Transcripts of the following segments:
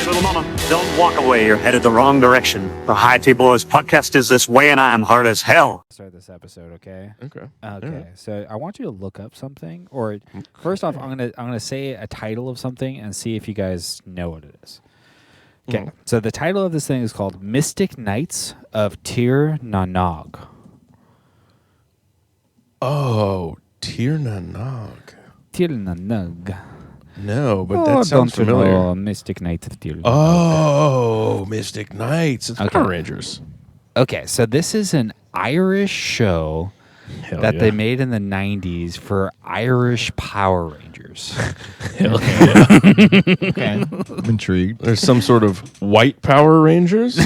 Little mama, don't walk away. You're headed the wrong direction. The High Tea Boys podcast is this way, and I am hard as hell. Start this episode, okay? Okay. Okay. So I want you to look up something, or first off, I'm gonna say a title of something and see if you guys know what it is. Okay. So the title of this thing is called Mystic Knights of Tir Nanog. Oh, Tir Nanog. Tir Nanog. No, but that sounds don't familiar. You know Mystic Knights of Tir Nanog. Oh, Mystic Knights. It's Power Rangers. Okay, so this is an Irish show that they made in the 90s for Irish Power Rangers. Hell yeah. Okay. I'm intrigued. There's some sort of white Power Rangers,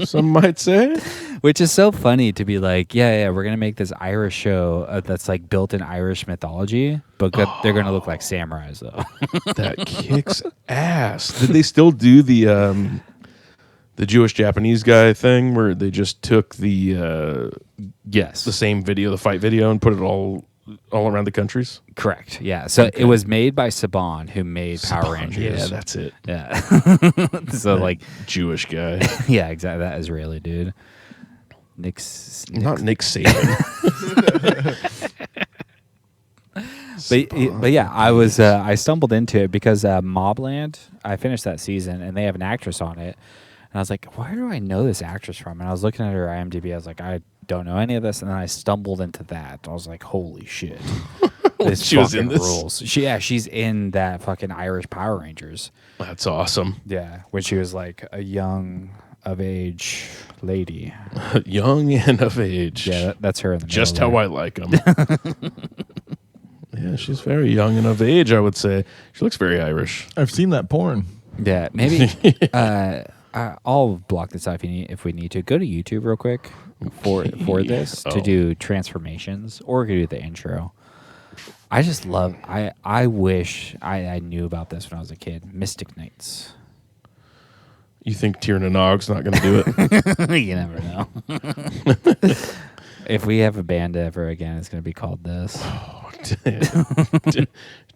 some might say. Which is so funny to be like, yeah, we're going to make this Irish show that's like built in Irish mythology, but they're going to look like samurais, though. That kicks ass. Did they still do the Jewish-Japanese guy thing where they just took the same video, the fight video, and put it all around the countries? Correct. Yeah. So it was made by Saban, who made Power Rangers. Yeah, that's it. Yeah. So like Jewish guy. Yeah, exactly. That Israeli dude. Not Nick Saban. But yeah, I stumbled into it because Mobland, I finished that season and they have an actress on it. And I was like, where do I know this actress from? And I was looking at her IMDb. I was like, I don't know any of this. And then I stumbled into that. I was like, holy shit. This she was in this? rules. She's in that fucking Irish Power Rangers. That's awesome. Yeah, when she was like a young of age lady. Young and of age. Yeah, that's her in the Just middle how there. I like them. Yeah, she's very young and of age, I would say. She looks very Irish. I've seen that porn. Yeah, maybe. I'll block this out if we need to. Go to YouTube real quick for this to do transformations, or we could do the intro. I just love. I wish I knew about this when I was a kid. Mystic Knights. You think Tir Nanog's not going to do it? You never know. If we have a band ever again, it's going to be called this. Oh,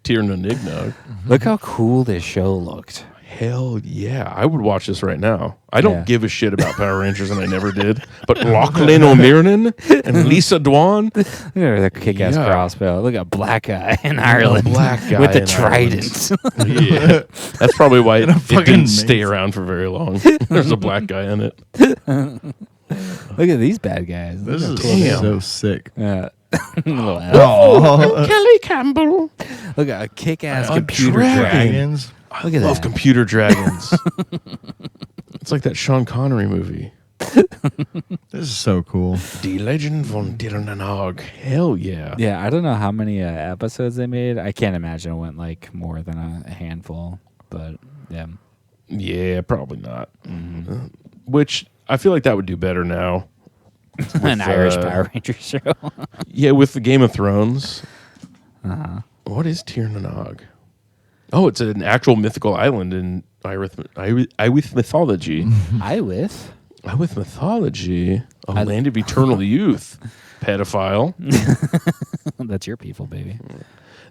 Tir Nanignog. Look how cool this show looked. Hell yeah. I would watch this right now. I don't give a shit about Power Rangers, and I never did. But Lachlan O'Mirnan and Lisa Dwan. Look at the kick-ass crossbow. Look at a black guy in Ireland. Black guy with the in trident. Yeah. That's probably why it didn't fucking stay around for very long. There's a black guy in it. Look at these bad guys. This is Damn. so sick. Yeah. Kelly Campbell. Look at a kick-ass computer dragon. Dragons. Look at Love that. computer dragons. It's like that Sean Connery movie. This is so cool. Die Legend von Tir Nanog. Hell yeah. Yeah, I don't know how many episodes they made. I can't imagine it went like more than a handful, but yeah. Yeah, probably not. Which I feel like that would do better now. An Irish Power Ranger show. Yeah, with the Game of Thrones. Uh-huh. What is Tir Nanog? Oh, it's an actual mythical island in Irish mythology. Iwith? Irish mythology. A land of eternal youth. Pedophile. That's your people, baby.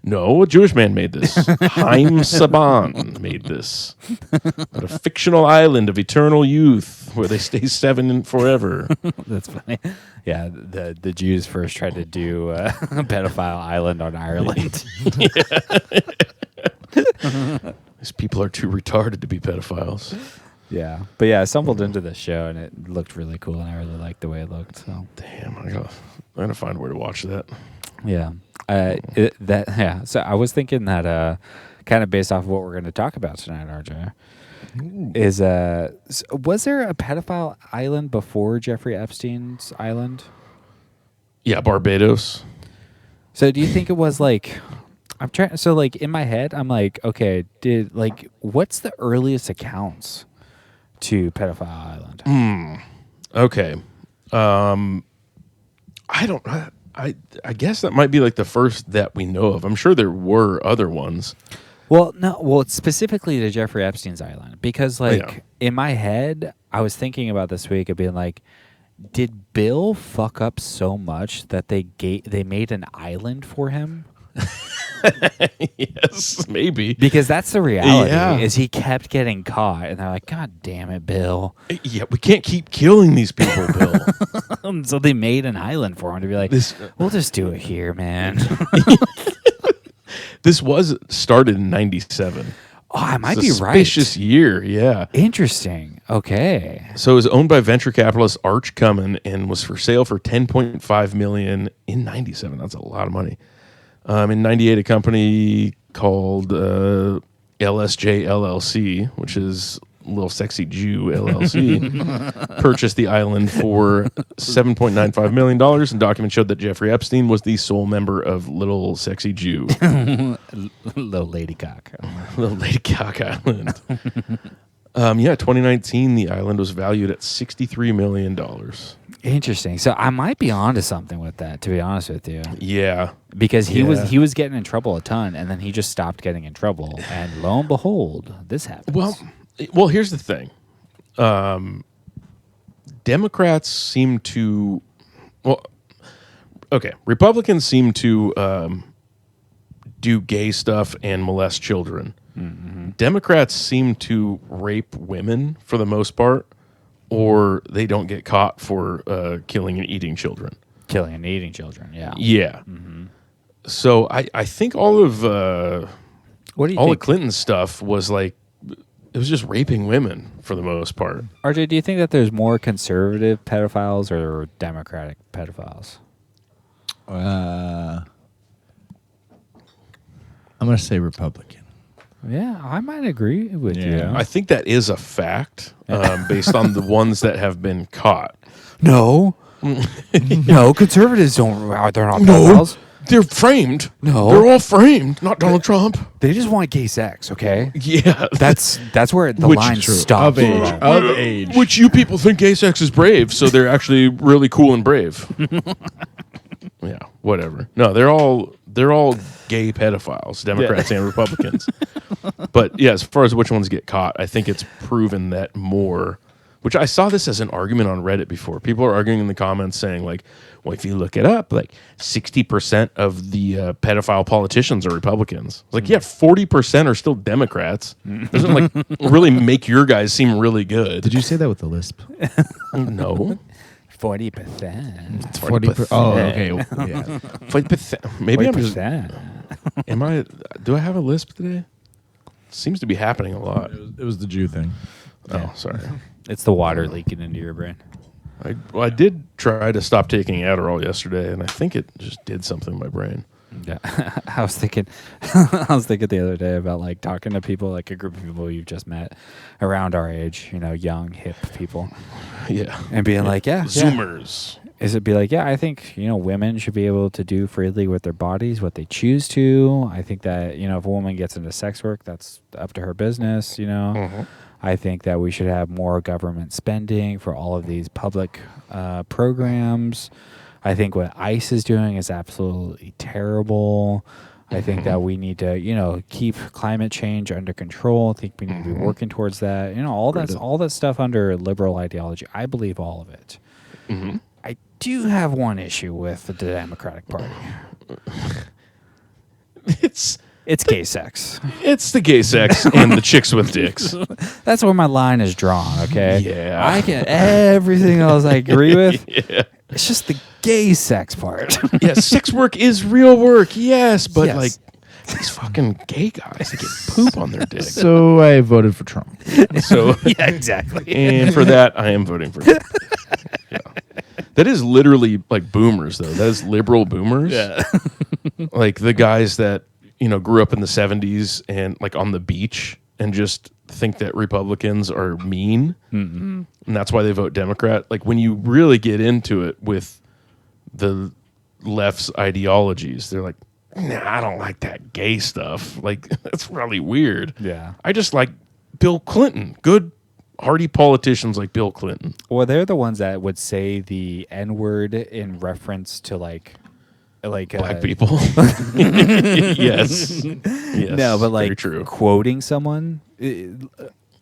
No, a Jewish man made this. Haim Saban made this. But a fictional island of eternal youth where they stay 7 forever. That's funny. Yeah, the Jews first tried to do a pedophile island on Ireland. These people are too retarded to be pedophiles. Yeah. But yeah, I stumbled into this show and it looked really cool and I really liked the way it looked. So Damn, I gotta find where to watch that. yeah. So I was thinking that kind of based off of what we're going to talk about tonight, RJ, is was there a pedophile island before Jeffrey Epstein's island? Yeah, Barbados. So do you think it was like I'm trying so like in my head I'm like, okay, what's the earliest accounts to pedophile island? Okay. I guess that might be like the first that we know of. I'm sure there were other ones. Well, no. Well, specifically to Jeffrey Epstein's island, because in my head, I was thinking about this week of being like, did Bill fuck up so much that they made an island for him? Yes, maybe. Because that's the reality. Yeah. Is he kept getting caught, and they're like, "God damn it, Bill!" Yeah, we can't keep killing these people, Bill. So they made an island for him to be like, "We'll just do it here, man." This was started in 97. Oh, I might It's a be right. Suspicious year, yeah. Interesting. Okay. So it was owned by venture capitalist Arch Cummin and was for sale for $10.5 million in 97. That's a lot of money. In 98, a company called LSJ LLC, which is Little Sexy Jew LLC, purchased the island for $7.95 million, and documents showed that Jeffrey Epstein was the sole member of Little Sexy Jew. Little lady cock. Little Lady Cock Island. 2019, the island was valued at $63 million. Interesting. So I might be onto something with that, to be honest with you, Yeah. because he was getting in trouble a ton, and then he just stopped getting in trouble, and lo and behold, this happens. Well, here's the thing. Democrats seem to, Republicans seem to do gay stuff and molest children. Mm-hmm. Democrats seem to rape women for the most part, or they don't get caught for killing and eating children. Killing and eating children, yeah. Yeah. Mm-hmm. So I think all of What do you all think? of Clinton's stuff was like, it was just raping women for the most part. RJ, do you think that there's more conservative pedophiles or Democratic pedophiles? I'm going to say Republican. Yeah, I might agree with you. Yeah. I think that is a fact based on the ones that have been caught. No. No, conservatives don't. They're not pedophiles. They're framed. No. They're all framed, not Donald Trump. They just want gay sex, okay? Yeah. That's where the Which line is true. stops. Of age. Which you people think gay sex is brave, so they're actually really cool and brave. Yeah, whatever. No, they're all gay pedophiles, Democrats and Republicans. But yeah, as far as which ones get caught, I think it's proven that more. Which I saw this as an argument on Reddit before. People are arguing in the comments saying like, well, if you look it up, like 60% of the pedophile politicians are Republicans. It's like, yeah, 40% are still Democrats. Doesn't like really make your guys seem really good. Did you say that with the lisp? No. 40%. 40%. Oh, okay. Yeah. 40%. Maybe I'm just. 40%. Do I have a lisp today? Seems to be happening a lot. It was the Jew thing. Oh, sorry. It's the water leaking into your brain. I did try to stop taking Adderall yesterday, and I think it just did something in my brain. Yeah, I was thinking the other day about like talking to people, like a group of people you've just met around our age, young, hip people, Yeah. and being like, yeah, Zoomers. Is it be like, yeah, I think, women should be able to do freely with their bodies what they choose to. I think that, if a woman gets into sex work, that's up to her business, Mm-hmm. I think that we should have more government spending for all of these public programs. I think what ICE is doing is absolutely terrible. I think that we need to, keep climate change under control. I think we need to be working towards that. All that stuff under liberal ideology. I believe all of it. Mm-hmm. I do have one issue with the Democratic Party. It's gay sex. It's the gay sex and the chicks with dicks. That's where my line is drawn, okay? Yeah. I can everything else I agree with. Yeah. It's just the gay sex part. Yeah, sex work is real work, yes, but Yes. like these fucking gay guys, they get poop on their dick. So I voted for Trump. So Yeah, exactly. and for that, I am voting for Trump. Yeah. That is literally like boomers, though. That is liberal boomers. Yeah. Like the guys that, grew up in the 70s and like on the beach and just think that Republicans are mean. Mm-hmm. And that's why they vote Democrat. Like when you really get into it with the left's ideologies, they're like, nah, I don't like that gay stuff. Like, that's really weird. Yeah. I just like Bill Clinton. Good, hearty politicians like Bill Clinton. Well, they're the ones that would say the N-word in reference to like Black people. Yes. Yes. No, but very like true. quoting someone.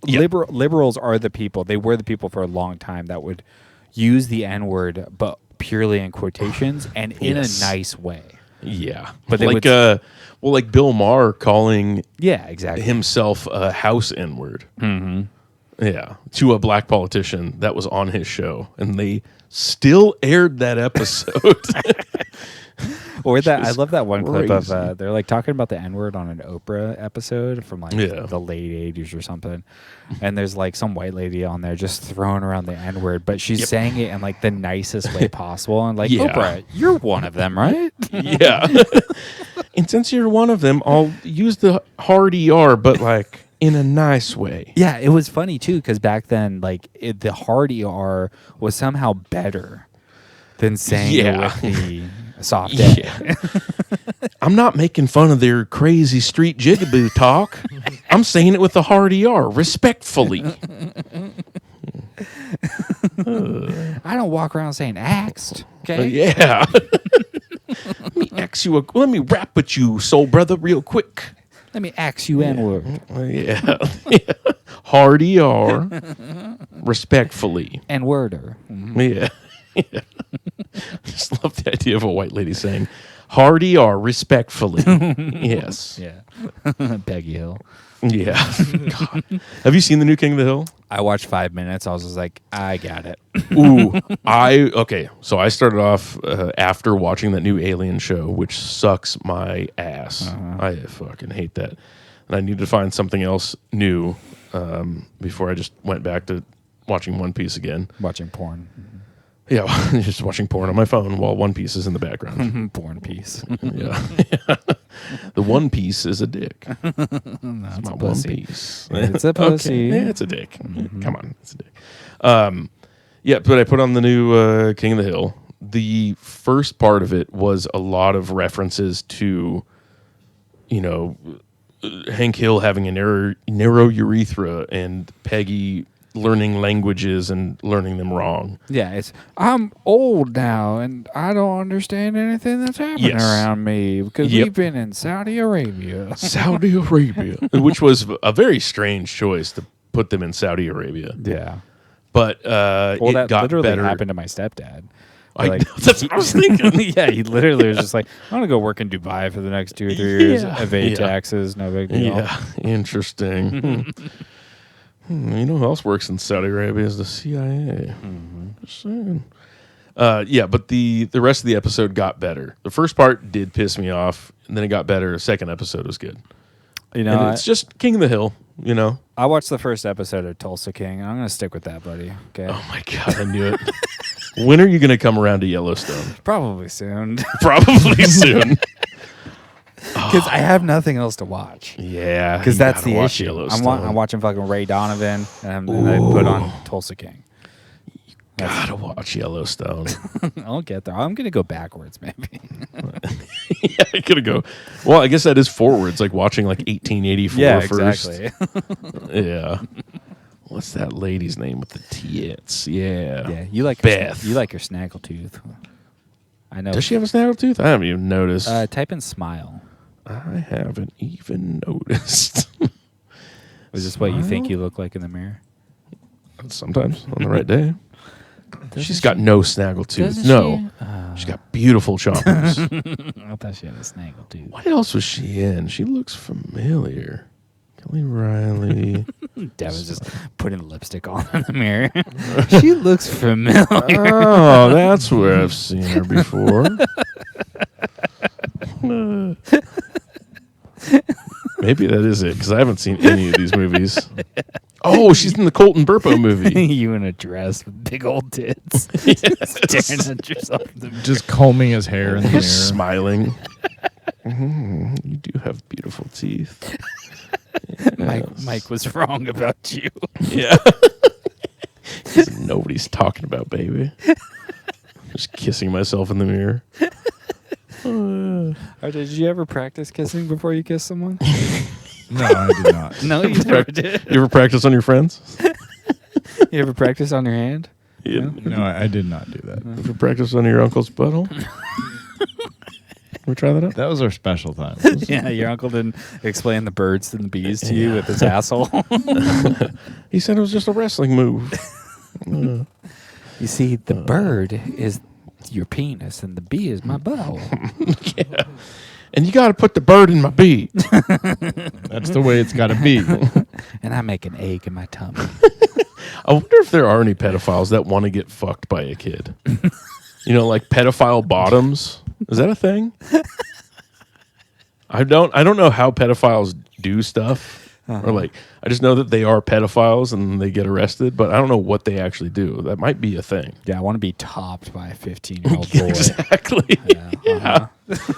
Liberals are the people. They were the people for a long time that would use the N-word, but purely in quotations and in a Yes. nice way. Yeah, But they like would- like Bill Maher calling Yeah, exactly. himself a house N-word. Yeah, to a black politician that was on his show, and they still aired that episode. Or that I love that one clip of crazy. they're like talking about the N-word on an Oprah episode from like Yeah. the late 80s or something. And there's like some white lady on there just throwing around the N-word, but she's saying it in like the nicest way possible. And like, Yeah. Oprah, you're one of them, right? Yeah, and since you're one of them, I'll use the hard ER, but like in a nice way. Yeah, it was funny too because back then, like the hard ER was somehow better than saying it with the soft A. Yeah. I'm not making fun of their crazy street jigaboo talk. I'm saying it with the hard ER, respectfully. I don't walk around saying axed. Okay. Yeah. Let me rap with you, soul brother, real quick. Let me ax you N-word. Yeah. Hard ER, respectfully. N-worder. Yeah. Yeah. Just love the idea of a white lady saying, hard ER, respectfully. Yes. Yeah. Peggy Hill. Yeah. God. Have you seen the new King of the Hill? I watched 5 minutes. I was just like, I got it. Ooh, okay. So I started off after watching that new Alien show, which sucks my ass. I fucking hate that, and I needed to find something else new before I just went back to watching One Piece again. Watching porn. Yeah, just watching porn on my phone while One Piece is in the background. Porn piece. Yeah, the One Piece is a dick. That's It's a my One pussy. Piece. It's a pussy. Okay. Yeah, it's a dick. Come on, it's a dick. Yeah, but I put on the new King of the Hill. The first part of it was a lot of references to, Hank Hill having a narrow urethra and Peggy learning languages and learning them wrong. Yeah, I'm old now and I don't understand anything that's happening Yes. around me because Yep. we've been in Saudi Arabia. Saudi Arabia, which was a very strange choice to put them in Saudi Arabia. Yeah. But Well, it that got literally better. happened to my stepdad. That's what I was thinking. Yeah, he literally was just like, I'm going to go work in Dubai for the next 2 or 3 years, Yeah. evade Yeah. taxes, no big deal. Yeah, interesting. You know who else works in Saudi Arabia is the CIA. Just saying. Yeah, but the rest of the episode got better. The first part did piss me off, and then it got better. The second episode was good. You know, And it's just King of the Hill, I watched the first episode of Tulsa King, and I'm going to stick with that, buddy. Okay. Oh my God, I knew it. When are you going to come around to Yellowstone? Probably soon. Probably soon. Because I have nothing else to watch. Yeah. Because you that's gotta the watch issue. Yellowstone. I'm watching fucking Ray Donovan, and I put on Tulsa King. Gotta watch Yellowstone. I'll get there. I'm going to go backwards, maybe. Yeah, I could go. Well, I guess that is forwards, like watching like 1884 Yeah, first. exactly. Yeah. What's that lady's name with the tits? Yeah. Yeah, you like Beth. you like your snaggletooth. I know. Does she have a snaggletooth? I haven't even noticed. Type in smile. I haven't even noticed. Is this what you think you look like in the mirror? Sometimes on the right day. She's got no snaggletooth. Doesn't No. she? She's got beautiful chompers. I thought she had a snaggletooth. What else was she in? She looks familiar. Kelly Riley. Devin's just putting lipstick on in the mirror. She looks familiar. Oh, that's where I've seen her before. Maybe that is it, because I haven't seen any of these movies. Oh, she's in the Colton Burpo movie. You in a dress with big old tits. Staring at yourself in the mirror. Just combing his hair in the mirror. Smiling. You do have beautiful teeth. Mike was wrong about you. Yeah. Nobody's talking about, baby. Just kissing myself in the mirror. Did you ever practice kissing before you kiss someone? No, I did not. No, you never did. You ever practice on your friends? You ever practice on your hand? You No, I did not do that. ever practice on your uncle's butthole? Ever try that out? That was our special time. Yeah, your uncle didn't explain the birds and the bees to you with his asshole. He said it was just a wrestling move. You see, the bird is your penis, and the bee is my butthole. Yeah. And you got to put the bird in my bee. That's the way it's got to be. And I make an egg in my tummy. I wonder if there are any pedophiles that want to get fucked by a kid. You know, like pedophile bottoms. Is that a thing? I don't know how pedophiles do stuff. Or like, I just know that they are pedophiles and they get arrested, but I don't know what they actually do. That might be a thing. Yeah, I want to be topped by a 15-year-old boy. Exactly. Yeah.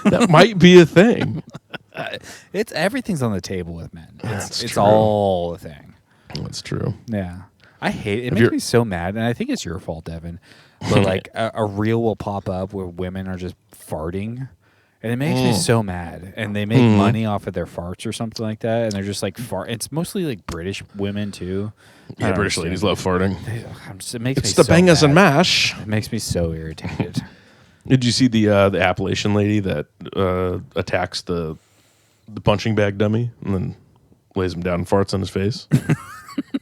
That might be a thing. It's everything's on the table with men. It's true. all a thing. That's true. Yeah. I hate it. It If makes you're- me so mad, and I think it's your fault, Devin. But like a reel will pop up where women are just farting, and it makes me so mad. And they make money off of their farts or something like that, and they're just like fart. It's mostly like British women too. I Yeah, don't British ladies love farting. It makes It's me the so bangers and mad. mash. It makes me so irritated. Did you see the Appalachian lady that attacks the punching bag dummy and then lays him down and farts on his face?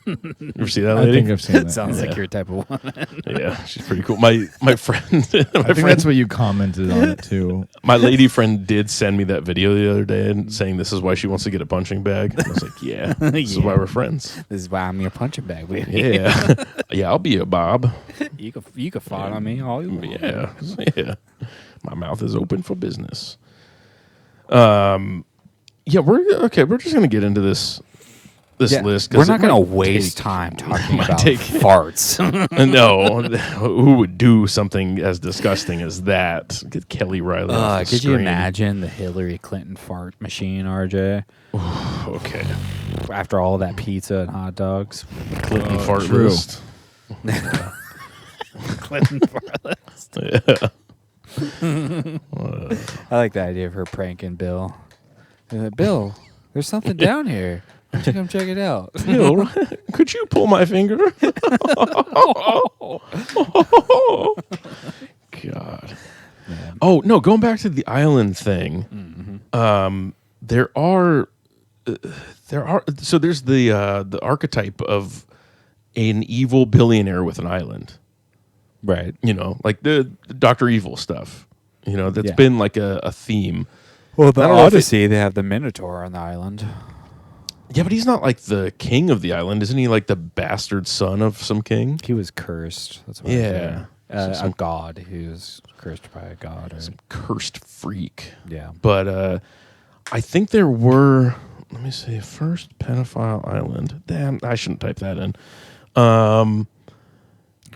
You ever see that I lady? think I've seen that. Sounds like your type of woman. Yeah, she's pretty cool. My friend, I think that's what you commented on it too. my lady friend did send me that video the other day and saying this is why she wants to get a punching bag. And I was like, yeah, this is why we're friends. This is why I'm your punching bag, baby. Yeah, yeah, I'll be a Bob. You can fart on me all you want. Yeah. My mouth is open for business. Yeah, we're just gonna get into this list. 'Cause We're not it going might to waste take- time talking might about take- farts. No, who would do something as disgusting as that? Get Kelly Riley. off the Could you screen. imagine the Hillary Clinton fart machine, RJ? Okay, After all that pizza and hot dogs. Clinton fart true. list. Clinton fart list. Yeah. I like the idea of her pranking Bill. Bill, there's something down here. Why don't you come check it out? Bill, could you pull my finger? God. Oh no! Going back to the island thing, there are. So there's the archetype of an evil billionaire with an island. Right. You know, like the Dr. Evil stuff. You know, that's Yeah. been like a theme. Well, the I don't know if it- Odyssey, they have the Minotaur on the island. Yeah, but he's not like the king of the island, isn't he? Like the bastard son of some king. He was cursed. That's what Yeah. a god. He was cursed by a god. Or, Cursed freak. yeah. But I think there were. Let me see. First pedophile island. Damn, I shouldn't type that in.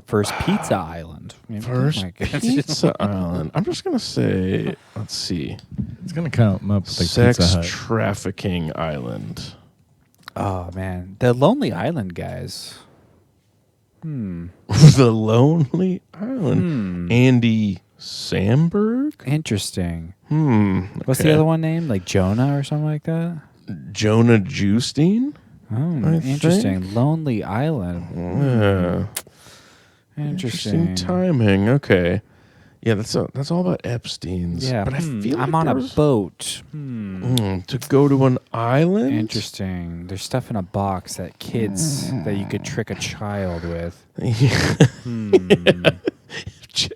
First Pizza Island. First my goodness. pizza island. I'm just gonna say. Let's see. It's gonna come up like Sex Pizza Hut. trafficking island. Oh, man. The Lonely Island guys. The Lonely Island. Andy Samberg. Interesting. Okay. What's the other one named? Like Jonah or something like that? Jonah Justine. Oh, I interesting. think. Lonely Island. Yeah. Interesting. timing. Okay. Yeah, that's all about Epstein's. Yeah. But I feel I'm like on a there was- boat. to go to an island. Interesting. There's stuff in a box that kids that you could trick a child with.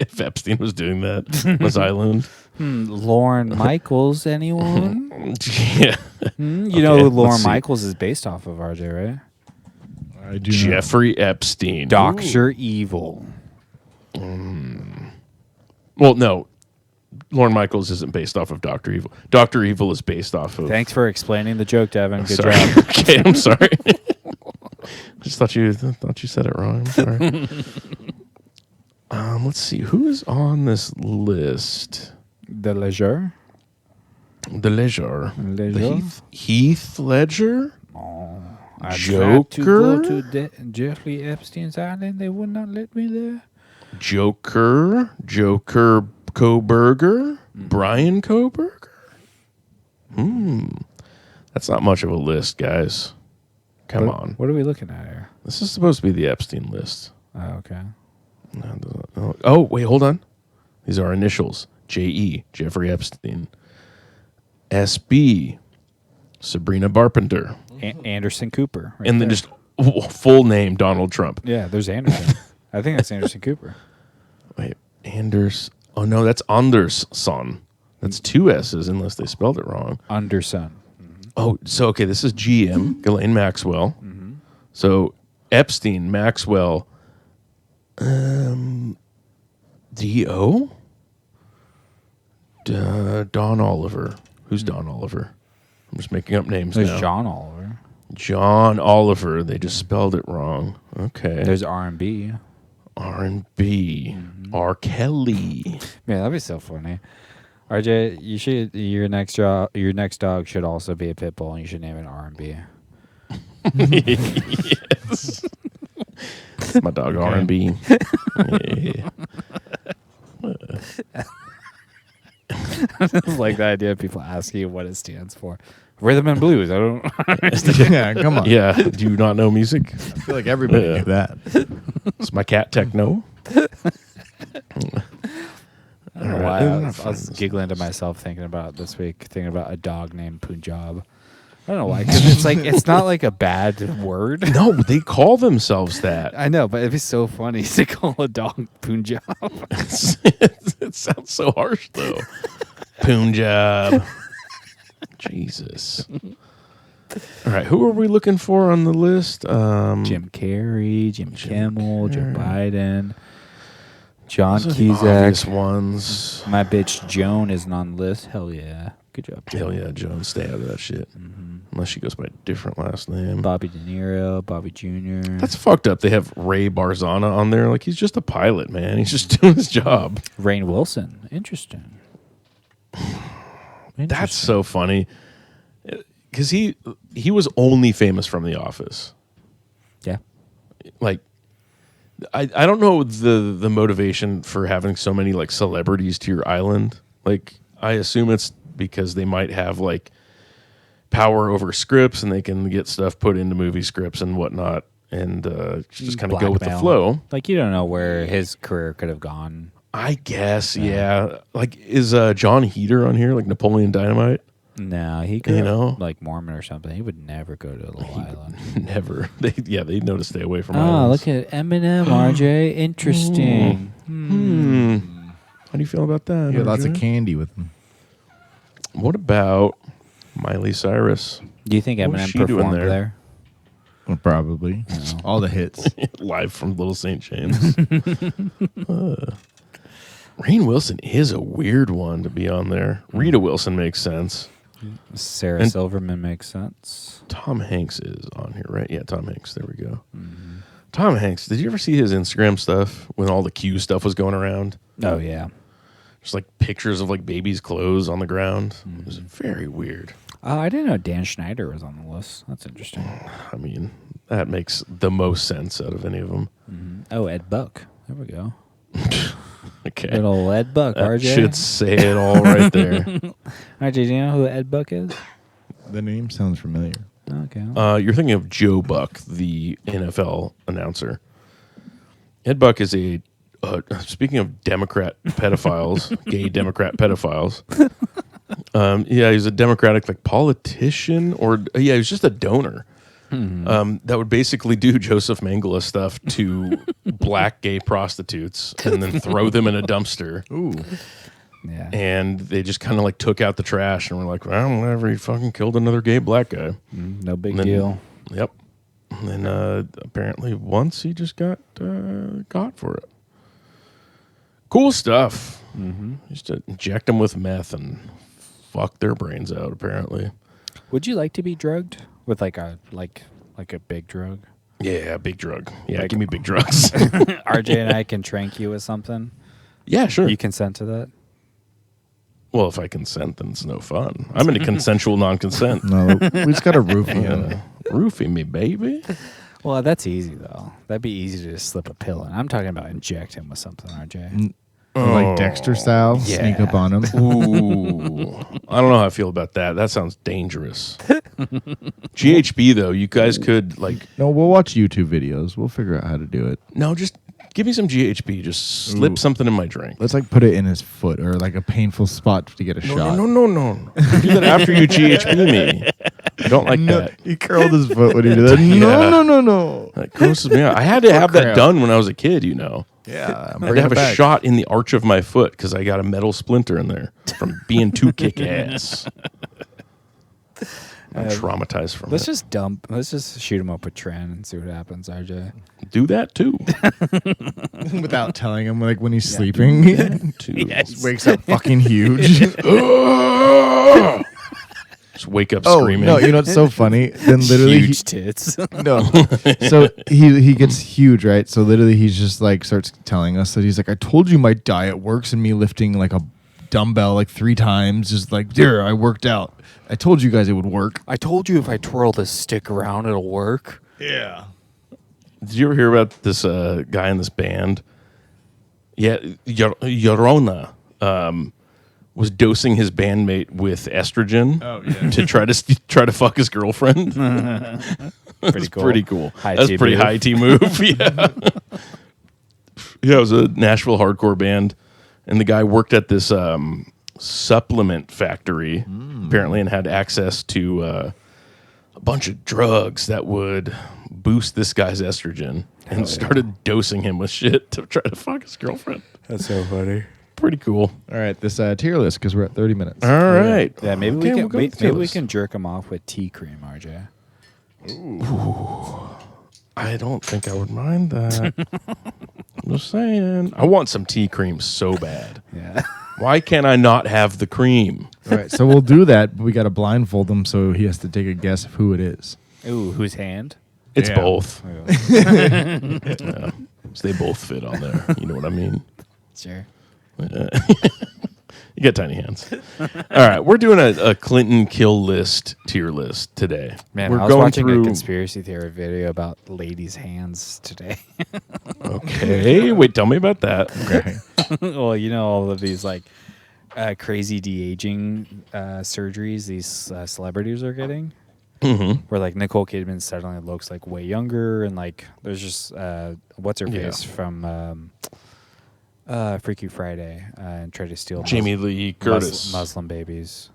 If Epstein was doing that on his island. Lorne Michaels, anyone? Yeah. You know Okay, who Lorne let's see. Michaels is based off of, RJ, right? I do Jeffrey Epstein. Dr. Evil. Well, no. Lorne Michaels isn't based off of Dr. Evil. Dr. Evil is based off of. Thanks for explaining the joke, Devin. Good Sorry. job. Okay, I'm sorry. I just thought you said it wrong. I'm sorry. Let's see who is on this list. The Leisure. The Ledger. Ledger? The Heath Ledger. I Joker? tried to go to Jeffrey Epstein's island. They would not let me there. Joker Koberger. Brian Koberger. That's not much of a list, guys. Come on. What are we looking at here? This is supposed to be the Epstein list. Oh, okay. Oh, wait, hold on. These are initials. J.E., Jeffrey Epstein. S.B., Sabrina Barpenter. Anderson Cooper. right And then there. just full name, Donald Trump. Yeah, there's Anderson. I think that's Anderson Cooper. Wait, Anders. Oh no, that's Andersson. That's 2 S's unless they spelled it wrong. Anderson. Oh, so okay, this is GM, Ghislaine Maxwell. So Epstein, Maxwell, D.O.? Don Oliver. Who's Don Oliver? I'm just making up names There's now. John Oliver. John Oliver. They just spelled it wrong. Okay. There's R&B. R&B. R. Kelly. Man, that'd be so funny. RJ, you should your next dog should also be a pit bull, and you should name it R&B. Yes. My dog R&B. Yeah. I just like the idea of people asking you what it stands for. Rhythm and blues. I don't understand. Yeah, come on. Yeah. Do you not know music? I feel like everybody knew that. It's my cat techno. I don't know why I was giggling to myself thinking about this week, thinking about a dog named Punjab. I don't know why, because it's not like a bad word. No, they call themselves that. I know, but it'd be so funny to call a dog Punjab. It sounds so harsh, though. Punjab. Jesus. All right, who are we looking for on the list? Jim Carrey, Jim Kimmel, Joe Biden, John Those are the obvious Cusack. ones. My bitch Joan isn't on the list. Hell yeah. Good job, Joan. Hell yeah, Joan, stay out of that shit. Unless she goes by a different last name. Bobby De Niro, Bobby Jr. That's fucked up. They have Ray Barzana on there. Like, he's just a pilot, man. He's just doing his job. Rainn Wilson. Interesting. That's so funny. Because he was only famous from The Office. Yeah. Like, I don't know the motivation for having so many, like, celebrities to your island. Like, I assume it's because they might have, like, power over scripts and they can get stuff put into movie scripts and whatnot and just kind of go with the Blackmail. flow. Like, you don't know where his career could have gone. I guess, yeah. Like, is John Heater on here, like Napoleon Dynamite? No, he could, You know? like Mormon or something. He would never go to Little Island. Never. They know to stay away from Oh, islands. look at Eminem, RJ. Interesting. How do you feel about that? You got lots of RJ? candy with them. What about Miley Cyrus? Do you think What was Eminem she doing performed there? there? Well, probably. All the hits. Live from Little St. James. Rainn Wilson is a weird one to be on there. Rita Wilson makes sense. Sarah And- Silverman makes sense. Tom Hanks is on here, right? Yeah, Tom Hanks. There we go. Tom Hanks. Did you ever see his Instagram stuff when all the Q stuff was going around? Oh, yeah. Just like pictures of like babies' clothes on the ground. It was very weird. I didn't know Dan Schneider was on the list. That's interesting. I mean, that makes the most sense out of any of them. Oh, Ed Buck. There we go. Okay. Good old Ed Buck, That RJ. should say it all right there. RJ, do you know who Ed Buck is? The name sounds familiar. Okay. You're thinking of Joe Buck, the NFL announcer. Ed Buck is speaking of Democrat pedophiles, gay Democrat pedophiles. Yeah, he's a Democratic like politician, or he was just a donor. That would basically do Joseph Mengele stuff to black gay prostitutes and then throw them in a dumpster. Ooh. Yeah. And they just kind of like took out the trash and were like, well, whatever, he fucking killed another gay black guy. No big And then- deal. Yep. And then apparently once he just got for it. Cool stuff. Just to inject them with meth and fuck their brains out, apparently. Would you like to be drugged with like a big drug? Yeah, big drug. Yeah, give me big drugs. RJ and I can trank you with something. Yeah, sure. You consent to that? Well, if I consent, then it's no fun. I'm into consensual non-consent. No, we just got a roofie in it. Roofie me, baby. Well, that's easy though. That'd be easy to just slip a pill in. I'm talking about inject him with something, RJ. Like Dexter style. Sneak up on him. Ooh. I don't know how I feel about that. That sounds dangerous. GHB, though, you guys could, like... No, we'll watch YouTube videos. We'll figure out how to do it. No, just give me some GHB. Just slip something in my drink. Let's like put it in his foot or like a painful spot to get a shot. No. Do that after you GHB me. I don't like that. He curled his foot when he did that. Yeah. No. That grosses me out. I had to have that done when I was a kid, you know. Yeah, I had to have a shot in the arch of my foot because I got a metal splinter in there from being too kick ass. I'm traumatized from Let's it. Let's just shoot him up with Tren and see what happens, RJ. Do that too. without telling him, like when he's sleeping. Too. Just wakes up fucking huge. Just wake up screaming. No, you know what's so funny? Then literally Huge tits. no. So he gets huge, right? So literally he's just like starts telling us that he's like, I told you my diet works and me lifting like a dumbbell like 3 times, just like, there, I worked out. I told you guys it would work. I told you if I twirl this stick around, it'll work. Yeah. Did you ever hear about this guy in this band? Yeah, Yorona was dosing his bandmate with estrogen to try to fuck his girlfriend. Pretty cool. Pretty cool. High That's T a pretty move. high T move. Yeah. Yeah, it was a Nashville hardcore band, and the guy worked at this supplement factory, apparently, and had access to a bunch of drugs that would boost this guy's estrogen, and started dosing him with shit to try to fuck his girlfriend. That's so funny. Pretty cool. All right, this tier list because we're at 30 minutes. All right. Yeah, maybe Okay, we we'll can go with the maybe we list. can jerk him off with tea cream, RJ. I don't think I would mind that. I'm just saying. I want some tea cream so bad. Yeah. Why can't I not have the cream? All right, so we'll do that, but we got to blindfold him so he has to take a guess of who it is. Ooh, whose hand? It's Yeah. both. Yeah. So they both fit on there. You know what I mean? Sure. You got tiny hands. All right, we're doing a Clinton kill list tier list today. Man, we're I was watching a conspiracy theory video about ladies' hands today. Okay, wait, tell me about that. Okay. Well, you know all of these like crazy de-aging surgeries these celebrities are getting. Mm-hmm. Where like Nicole Kidman suddenly looks like way younger, and like there's just what's her face from Freaky Friday and tried to steal Jamie Lee Curtis. Muslim babies.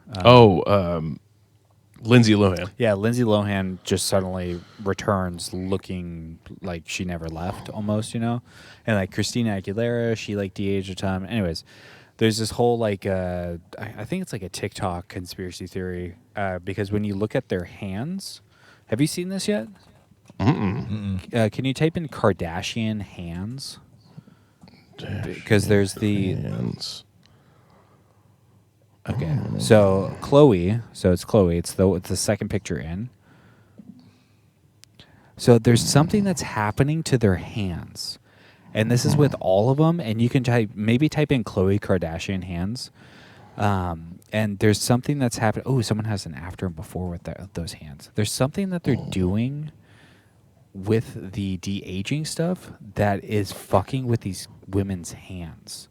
Lindsay Lohan. Yeah, Lindsay Lohan just suddenly returns looking like she never left, almost, you know? And like Christina Aguilera, she like de-aged a ton. Anyways, there's this whole like, I think it's like a TikTok conspiracy theory because when you look at their hands, have you seen this yet? Can you type in Kardashian hands? Because there's the... Hands. Okay, so Chloe, it's Chloe. It's the second picture in. So there's something that's happening to their hands, and this is with all of them. And you can type in Chloe Kardashian hands, and there's something that's happening. Oh, someone has an after and before with those hands. There's something that they're doing with the de-aging stuff that is fucking with these women's hands.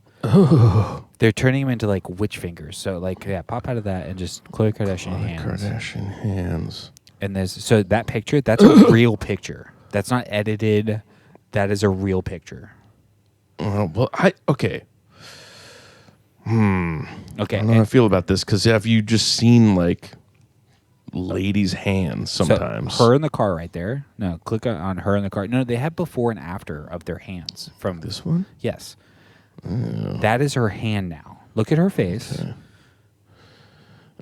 They're turning them into like witch fingers. So like, yeah, pop out of that and just Khloe Kardashian hands. Kardashian hands. And that picture, that's a real picture. That's not edited. That is a real picture. Well, okay. Okay. I don't know how I feel about this because have you just seen like ladies' hands sometimes? So her in the car right there. No, click on her in the car. No, they have before and after of their hands from This one? Yes. That is her hand now. Look at her face. Okay.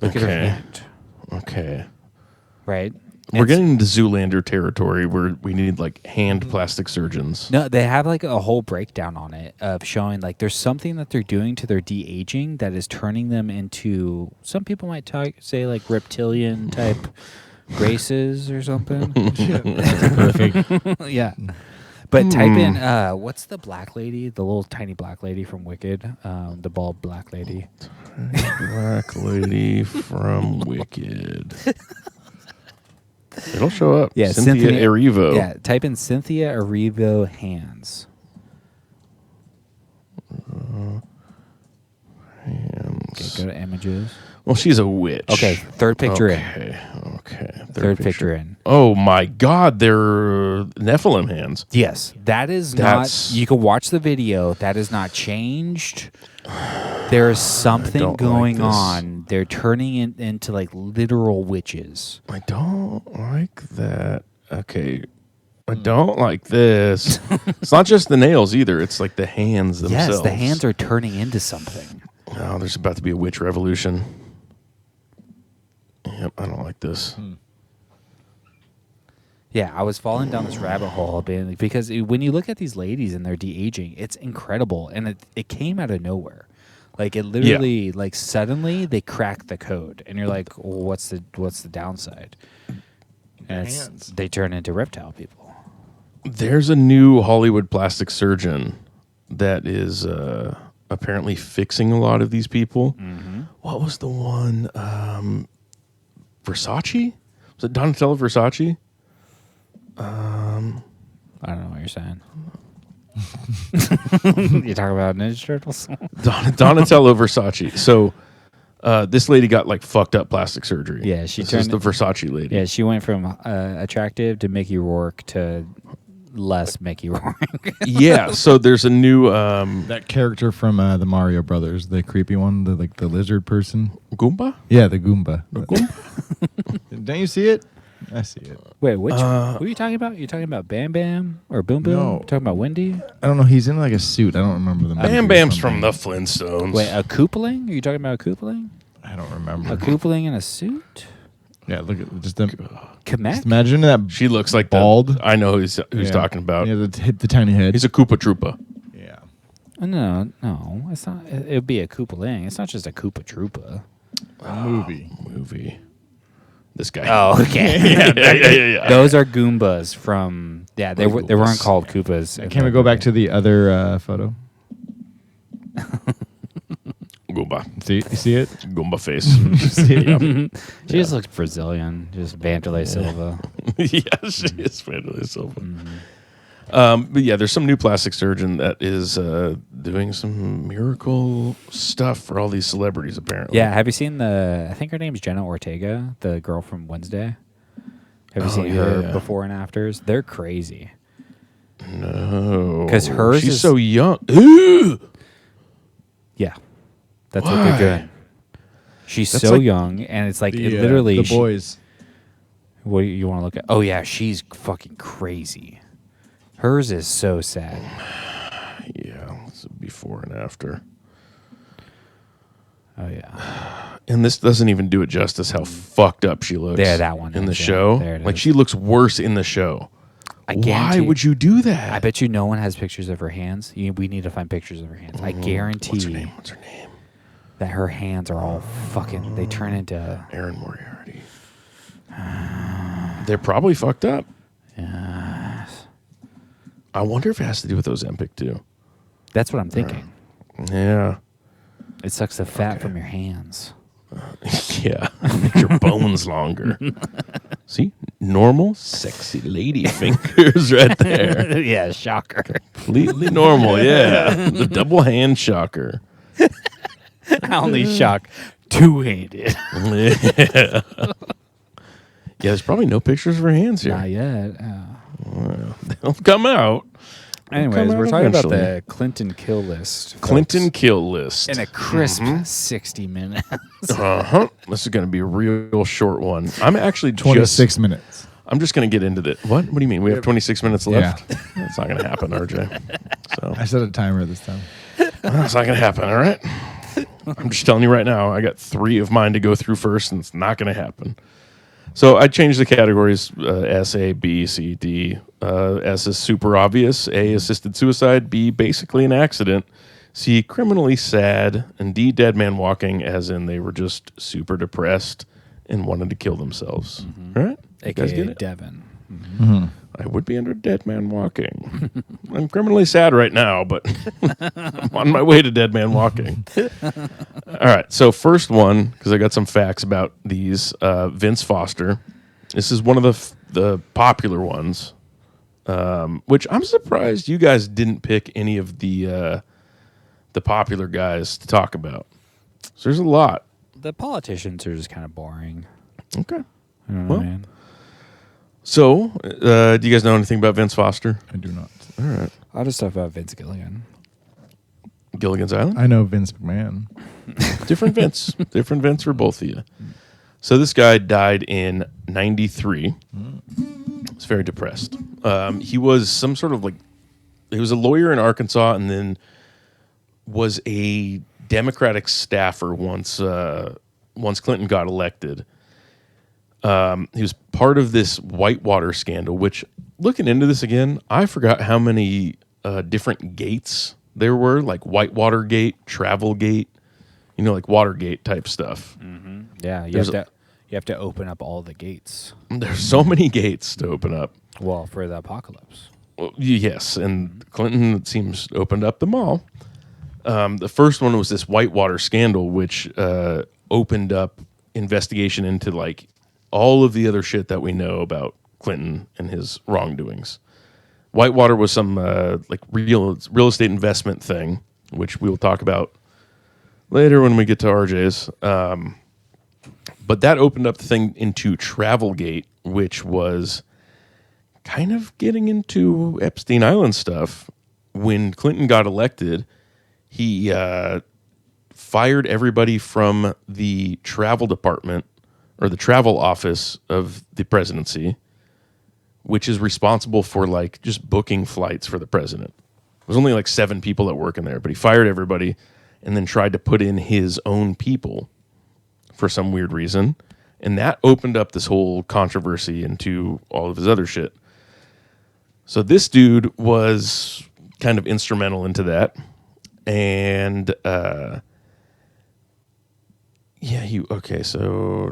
Look at her Okay. hand. Okay. Right? We're getting into Zoolander territory where we need like hand plastic surgeons. No, they have like a whole breakdown on it of showing like there's something that they're doing to their de-aging that is turning them into, some people might say like reptilian type races or something. Perfect. Yeah. But type in, what's the black lady? The little tiny black lady from Wicked. The bald black lady. Black lady from Wicked. It'll show up. Yeah, Cynthia Erivo. Yeah, type in Cynthia Erivo hands. Hands. Okay, go to images. Well, she's a witch. Okay, third picture in. Okay. Third picture in. Oh my God, they're Nephilim hands. Yes, that is That's- not. You can watch the video. That is not changed. There is something don't going like this. on. They're turning into like literal witches. I don't like that. Okay. I don't like this. It's not just the nails either. It's like the hands themselves. Yes, the hands are turning into something. Oh, there's about to be a witch revolution. Yep, I don't like this. Yeah, I was falling down this rabbit hole because when you look at these ladies and they're de-aging, it's incredible, and it came out of nowhere. Like, it literally, like, suddenly they cracked the code, and you're like, well, what's the downside? And they turn into reptile people. There's a new Hollywood plastic surgeon that is apparently fixing a lot of these people. Mm-hmm. What was the one? Versace? Was it Donatella Versace? I don't know what you're saying. You talking about Ninja Turtles? Donatello Versace. So this lady got like fucked up plastic surgery. Yeah, this is the Versace lady. Yeah, she went from attractive to Mickey Rourke to less Mickey Rourke. Yeah, so there's a new That character from the Mario Brothers, the creepy one, the lizard person. Goomba? Yeah, the Goomba. Don't you see it? I see it. Wait, which? Who are you talking about? You talking about Bam Bam or Boom Boom? No. Talking about Wendy? I don't know. He's in like a suit. I don't remember the movie. Bam or Bam's something. from the Flintstones. Wait, a Koopling? Are you talking about a Koopling? I don't remember. A Koopling in a suit? Yeah, look at just them. Kamek? Just imagine that. She looks like bald. I know who's Yeah. talking about. Yeah, the tiny head. He's a Koopa Troopa. Yeah. No, it's not. It would be a Koopaling. It's not just a Koopa Troopa. A movie. Movie. This guy. Oh, okay. yeah. Those are Goombas from. Yeah, they weren't Goombas. called Koopas. Can we go back to the other photo? Goomba. See, you see it? Goomba face. See it? She just looks Brazilian. Just Vanderlei Silva. Yeah, she is Vanderlei Silva. But yeah, there's some new plastic surgeon that is doing some miracle stuff for all these celebrities, apparently. Yeah, have you seen I think her name's Jenna Ortega, the girl from Wednesday. Have you seen her before and afters? They're crazy. No. 'Cause hers She's is- so young. Ooh! Yeah. That's what they're doing. She's That's so like young, and it's like it literally. the boys. What do you want to look at? Oh yeah, she's fucking crazy. Hers is so sad. Yeah, it's a before and after. Oh yeah. And this doesn't even do it justice how fucked up she looks. Yeah, that one in is, the yeah. show. There it Like is. she looks worse in the show. I Why guarantee. would you do that? I bet you no one has pictures of her hands. We need to find pictures of her hands. I guarantee What's her name? What's her name? that her hands are all fucking. They turn into. Aaron Moriarty. They're probably fucked up. Yes. I wonder if it has to do with those Ozempic too. That's what I'm thinking. Yeah. It sucks the fat from your hands. Yeah. Make your bones longer. See? Normal, sexy lady fingers right there. Yeah, shocker. Completely normal, yeah. The double hand shocker. I only shock two-handed. Yeah. Yeah, there's probably no pictures of her hands here. Not yet. They'll come out. Anyways, come out we're talking about eventually. the Clinton kill list. Clinton folks. kill list. In a crisp 60 minutes. Uh-huh. This is going to be a real short one. I'm actually 26 minutes. I'm just going to get into the What? What do you mean? We have 26 minutes left? That's not going to happen, RJ. So I set a timer this time. that's not going to happen, all right? I'm just telling you right now, I got 3 of mine to go through first, and it's not going to happen. So I changed the categories S, A, B, C, D. S is super obvious. A, assisted suicide. B, basically an accident. C, criminally sad. And D, dead man walking, as in they were just super depressed and wanted to kill themselves. All right? You guys get AKA it? Devin. I would be under dead man walking. I'm criminally sad right now, but I'm on my way to dead man walking. All right. So first one, because I got some facts about these. Vince Foster. This is one of the popular ones, which I'm surprised you guys didn't pick any of the popular guys to talk about. So there's a lot. The politicians are just kind of boring. Okay. You know what Well, I mean? So, do you guys know anything about Vince Foster? I do not. All right. I'll just talk about Vince Gilligan. Gilligan's Island? I know Vince McMahon. Different Vince. Different Vince for both of you. So this guy died in 93. He's very depressed. He was some sort of like, he was a lawyer in Arkansas, and then was a Democratic staffer once Clinton got elected. He was part of this Whitewater scandal, which, looking into this again, I forgot how many different gates there were, like Whitewater Gate, Travel Gate, like Watergate type stuff. Mm-hmm. Yeah, you have to open up all the gates. There's so many gates to open up. Well, for the apocalypse. Well, yes, and Clinton, it seems, opened up them all. The first one was this Whitewater scandal, which opened up investigation into like all of the other shit that we know about Clinton and his wrongdoings. Whitewater was some like real estate investment thing, which we will talk about later when we get to RJ's. But that opened up the thing into Travelgate, which was kind of getting into Epstein Island stuff. When Clinton got elected, he fired everybody from the travel department or the travel office of the presidency, which is responsible for like just booking flights for the president. There's only like 7 people that work in there, but he fired everybody and then tried to put in his own people for some weird reason. And that opened up this whole controversy into all of his other shit. So this dude was kind of instrumental into that. And so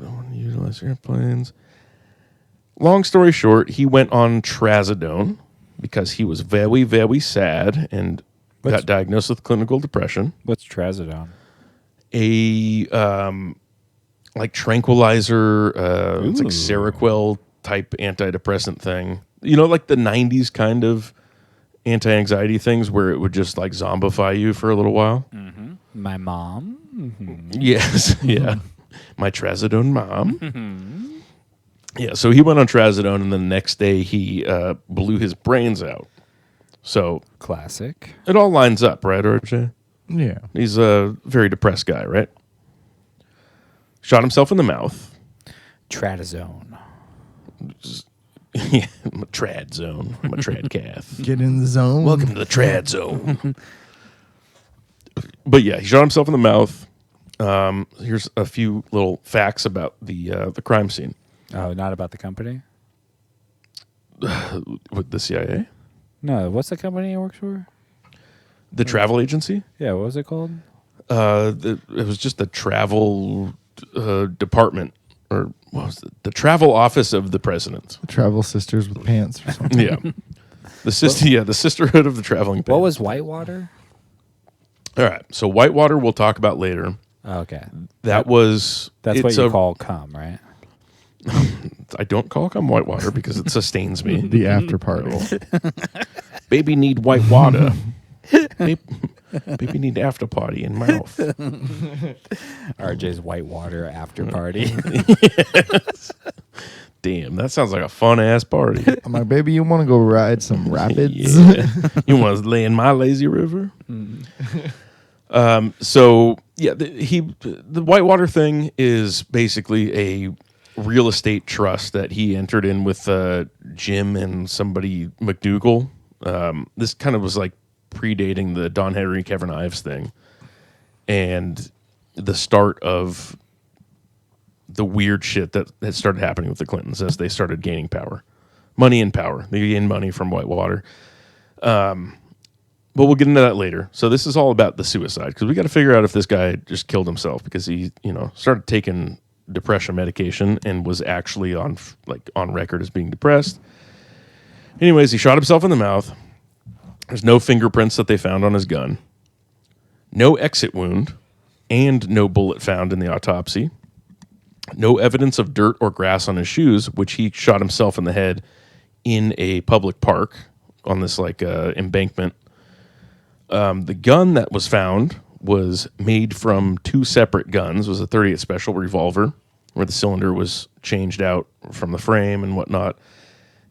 don't utilize airplanes. Long story short, he went on trazodone because he was very, very sad and got diagnosed with clinical depression. What's trazodone? A like tranquilizer, it's like Seroquel type antidepressant thing. Like the 90s kind of anti-anxiety things where it would just like zombify you for a little while. Mm-hmm. My mom. Mm-hmm. Yes, yeah. My trazodone mom. Mm-hmm. Yeah, so he went on trazodone, and the next day he blew his brains out. So classic. It all lines up, right, RJ? Yeah. He's a very depressed guy, right? Shot himself in the mouth. Trazodone. Yeah, I'm a trad zone. I'm a trad calf. Get in the zone. Welcome to the trad zone. But yeah, he shot himself in the mouth. Here's a few little facts about the crime scene. Oh, not about the company? With the CIA? No, what's the company he works for? The travel agency? Yeah, what was it called? It was just the travel department, or what was it? The travel office of the president. Travel sisters with pants or something. Yeah. The sisterhood of the traveling pants. What was Whitewater? All right. So Whitewater we'll talk about later. Okay. That's what you call cum, right? I don't call cum Whitewater because it sustains me. The after party. Baby need white water. Baby need after party in mouth. RJ's Whitewater after party. Yes. Damn, that sounds like a fun ass party. I'm like, baby, you want to go ride some rapids? Yeah. You want to lay in my lazy river? So yeah, the Whitewater thing is basically a real estate trust that he entered in with Jim and somebody McDougal. This kind of was like predating the Don Henry Kevin Ives thing and the start of the weird shit that had started happening with the Clintons as they started gaining power, money and power. They gained money from Whitewater. But we'll get into that later. So this is all about the suicide because we got to figure out if this guy just killed himself because he, started taking depression medication and was actually on record as being depressed. Anyways, he shot himself in the mouth. There's no fingerprints that they found on his gun, no exit wound, and no bullet found in the autopsy. No evidence of dirt or grass on his shoes, which he shot himself in the head in a public park on this embankment. The gun that was found was made from 2 separate guns. It was a 38 Special revolver where the cylinder was changed out from the frame and whatnot.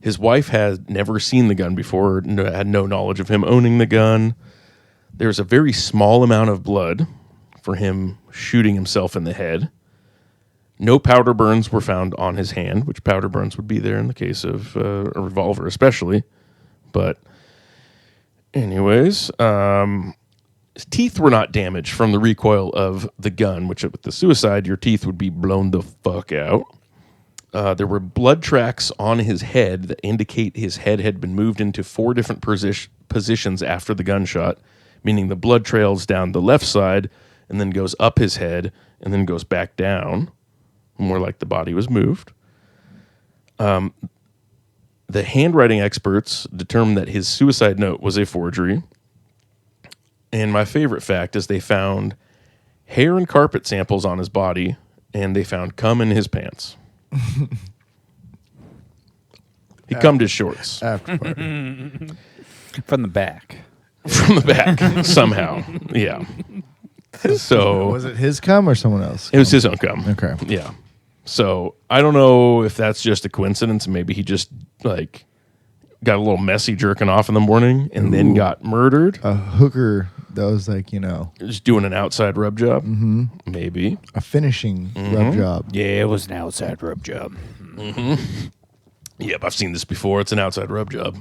His wife had never seen the gun before, had no knowledge of him owning the gun. There's a very small amount of blood for him shooting himself in the head. No powder burns were found on his hand, which powder burns would be there in the case of a revolver especially. But anyways, his teeth were not damaged from the recoil of the gun, which with the suicide, your teeth would be blown the fuck out. There were blood tracks on his head that indicate his head had been moved into 4 different positions after the gunshot, meaning the blood trails down the left side and then goes up his head and then goes back down, more like the body was moved. The handwriting experts determined that his suicide note was a forgery. And my favorite fact is they found hair and carpet samples on his body, and they found cum in his pants. He cummed his shorts After party. From the back. from the back somehow. Yeah. So Was it his cum or someone else? it was his own cum. Okay. Yeah. So I don't know if that's just a coincidence. Maybe he just like got a little messy jerking off in the morning and then got murdered. A hooker that was like, Just doing an outside rub job. Mm-hmm. Maybe. a finishing rub job. Yeah, it was an outside rub job. Yep, I've seen this before. It's an outside rub job.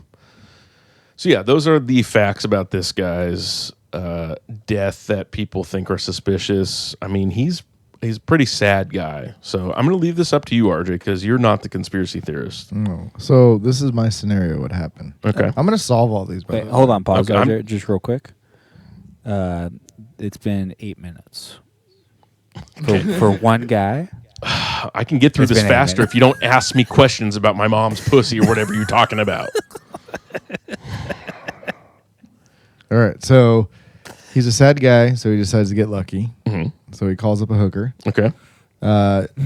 So yeah, those are the facts about this guy's death that people think are suspicious. I mean, he's a pretty sad guy. So I'm going to leave this up to you, RJ, because you're not the conspiracy theorist. No. So this is my scenario. What happened? Okay. I'm gonna solve all these. By Wait, the way. hold on, pause Okay, I'm- there, just real quick. It's been 8 minutes for one guy. I can get through It's this been 8 faster minutes. if you don't ask me questions about my mom's pussy or whatever you're talking about. All right. So he's a sad guy. So he decides to get lucky. Mm-hmm. So he calls up a hooker. Okay.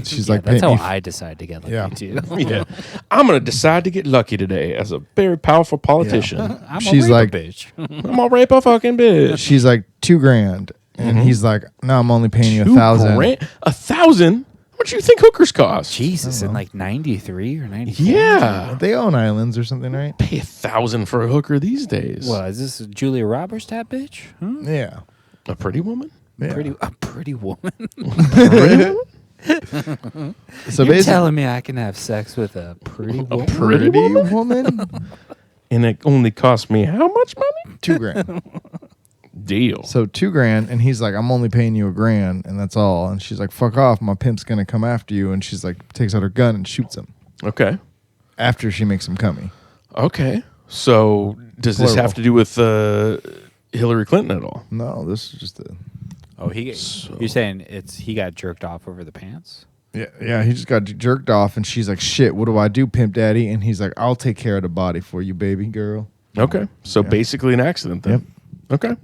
She's Yeah, like, that's "Pay how me I decide to get lucky Yeah. too. Yeah. I'm going to decide to get lucky today as a very powerful politician. I'm She's a like- bitch. I'm going to rape a fucking bitch. She's like $2,000, and he's like, "No, I'm only paying you $2,000? 1,000." 1,000? How much do you think hookers cost? Jesus, in like 93 or 94. Yeah. They own islands or something, right? Pay 1,000 for a hooker these days. What is this? Julia Roberts type bitch? Huh? Yeah. A pretty woman? Yeah. A pretty woman. So You're basically, telling me I can have sex with a pretty woman? Pretty woman? woman, And it only cost me how much money? $2,000. Deal. So $2,000, and he's like, "I'm only paying you $1,000, and that's all." And she's like, "Fuck off! My pimp's gonna come after you." And she's like, takes out her gun and shoots him Okay. after she makes him cummy. Okay. So does this Plural. have to do with Hillary Clinton at all? No, this is just a. Oh, you're saying he got jerked off over the pants? Yeah, he just got jerked off, and she's like, "Shit, what do I do, pimp daddy?" And he's like, "I'll take care of the body for you, baby girl." Okay. So Yeah. basically an accident then. Yep. Okay.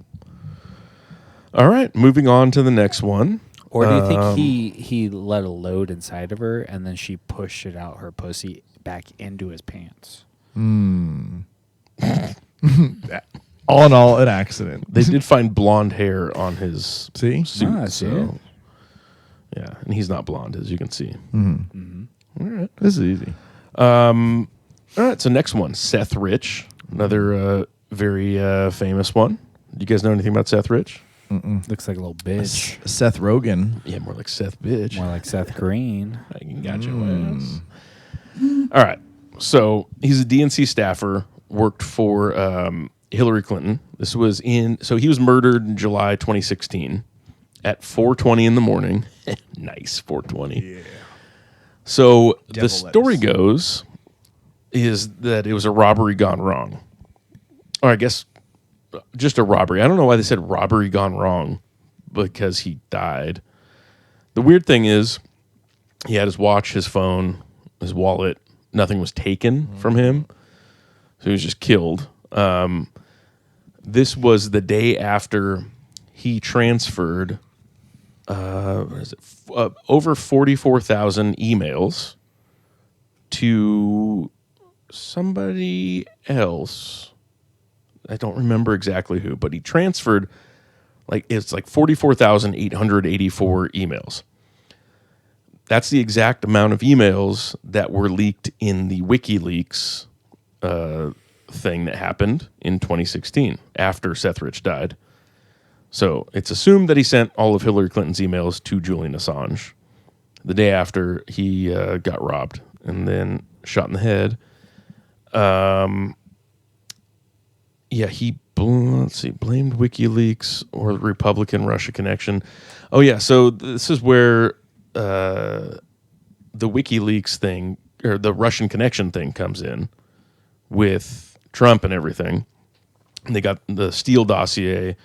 All right. Moving on to the next one. Or do you think he let a load inside of her and then she pushed it out her pussy back into his pants? All in all, an accident. They did find blonde hair on his See? suit. Ah, I see so, yeah. And he's not blonde, as you can see. All right. This is easy. All right. So next one, Seth Rich, another very famous one. Do you guys know anything about Seth Rich? Looks like a little bitch. Seth Rogen. Yeah, more like Seth Bitch. More like Seth Green. I can got your ass. All right. So he's a DNC staffer, worked for Hillary Clinton. This was so he was murdered in July 2016 at 4:20 in the morning. Nice, 4:20. Yeah. So the story goes is that it was a robbery gone wrong. Or I guess just a robbery. I don't know why they said robbery gone wrong because he died. The weird thing is he had his watch, his phone, his wallet. Nothing was taken from him. So he was just killed. This was the day after he transferred over 44,000 emails to somebody else. I don't remember exactly who, but he transferred it's like 44,884 emails. That's the exact amount of emails that were leaked in the WikiLeaks thing that happened in 2016 after Seth Rich died. So it's assumed that he sent all of Hillary Clinton's emails to Julian Assange. the day after he got robbed and then shot in the head. He blamed WikiLeaks or the Republican Russia connection. Oh yeah, so this is where the WikiLeaks thing or the Russian connection thing comes in with Trump and everything. And they got the Steele dossier,